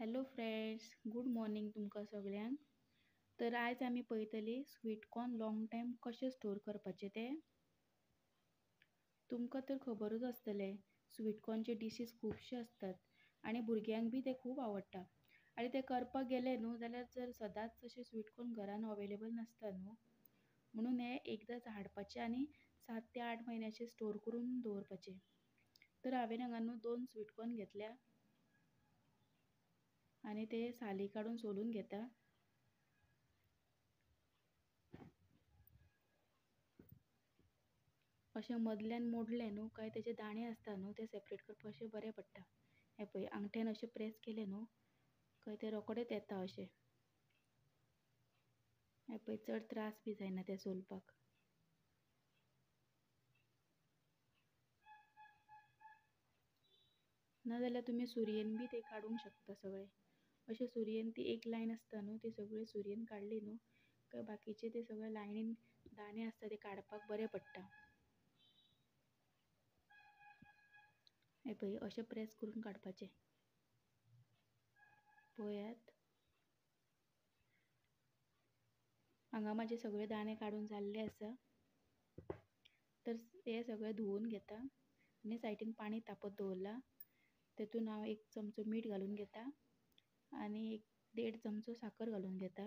Hello friends, good morning तुमकां सगळ्यांक. तर आज आमी पळयतली स्वीट कॉर्न लॉंग टायम कशें स्टोर करपाचे ते. तुमकां तर खबरच आसतलें, स्वीट कॉर्नचे डिशीज खूबशे असतात आणि भुरग्यांक बी ते खूब आवडटा. आणि ते करपाक गेले न्हू जाल्यार जर सदांच अशें स्वीट कॉर्न घरान अवेलेबल नासता न्हू, म्हणून हे एकदांच हाडपाचे आनी 7 ते 8 म्हयन्याचे स्टोर करून दवरपाचे. तर हांवें हांगा न्हू 2 स्वीट कॉर्न घेतल्या आणि ते साली काडून सोलून घेता. अशें मदल्यान मोडले न्हू काय तेजे दाणे आसता न्हू ते सेपरेट करपाक अशें बरें पडटा. हे पळय, आंगठ्यान अशें प्रेस केले न्हू काय ते रोकडेच येता अशें. हे पळय, चड त्रास बी जायना ते सोलपाक. नाजाल्यार तुमी सुरयेन बी ते काडूंक शकता सगळे. अशें सुरयेन ती एक लायन आसता न्हू, ती सगळी सुरयेन काडली न्हू काय बाकीचे ते सगळे लायनीन दाणे आसता ते काडपाक बरें पडटा. हे पळय, अशें प्रेस करून काडपाचें. पळयात, हांगा म्हाजे सगळे दाणे काडून जाल्ले आसा. तर हे सगळे धुवून घेता आनी सायडीन पाणी तापत दवरला. तेतून हांव 1 चमचो मीठ घालून घेता आनी 1.5 चमचो साखर घालून घेता.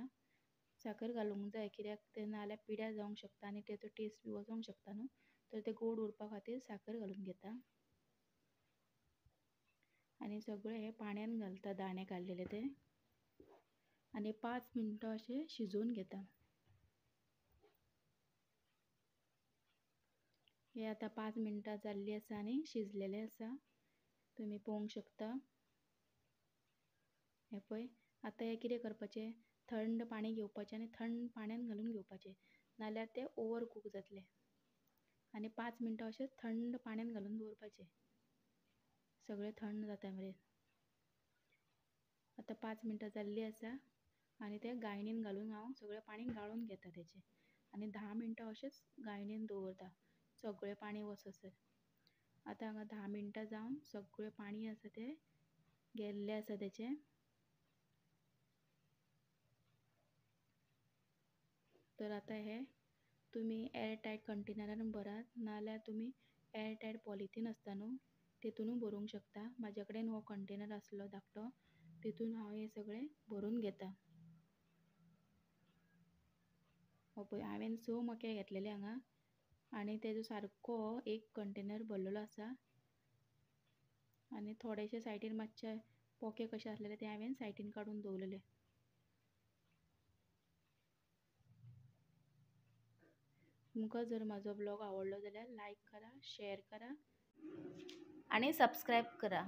साखर घालूंक जाय कित्याक ते नाल्यार पिड्यार जावंक शकता आनी तेचो टेस्ट बी वचोंक शकता न्हू, तर ते गोड उरपा खातीर साखर घालून घेता. आनी सगळे हे पाण्यान घालता दाणे काडलेले ते आनी 5 मिनटां अशें शिजोवन घेता. हे आतां 5 मिनटां जाल्ली आसा आनी शिजलेले आसा, तुमी पळोवंक शकता. हे पळय, आतां हे कितें करपाचें, थंड पाणी घेवपाचें आनी थंड पाण्यान घालून घेवपाचें, नाल्यार ते ओवर कूक जातले. आनी 5 मिनटां अशें थंड पाण्यान घालून दवरपाचें, सगळें थंड जाता मेरेन. आतां 5 मिनटां जाल्लीं आसा आनी ते गाळणीन घालून हांव सगळें पाणी गाळून घेता तेचें आनी 10 मिनटां अशेंच गाळणीन दवरता सगळें पाणी वससर. आतां हांगा 10 मिनटां जावन सगळें पाणी आसा तें गेल्लें आसा तेचें. तर आतां हे तुमी एअर टायट कंटेनरान भरात, नाल्यार तुमी एअर टायट पॉलिथीन आसता न्हू तेतूनय भरूंक शकता. म्हाजे कडेन हो कंटेनर आसलो धाकटो, तेतून हांव हे सगळें भरून घेता. हो पळय, हांवें 6 मके घेतलेले हांगा आनी तेजो सारको 1 कंटेनर भरलेलो आसा. आनी थोडेशे सायडीन मातशे पोके कशे आसलेले ते हांवें सायडीन काडून दवरलेले. तुमकां जर म्हाजो ब्लॉग आवडलो जाल्यार लायक करा, शेअर करा आनी सबस्क्रायब करा.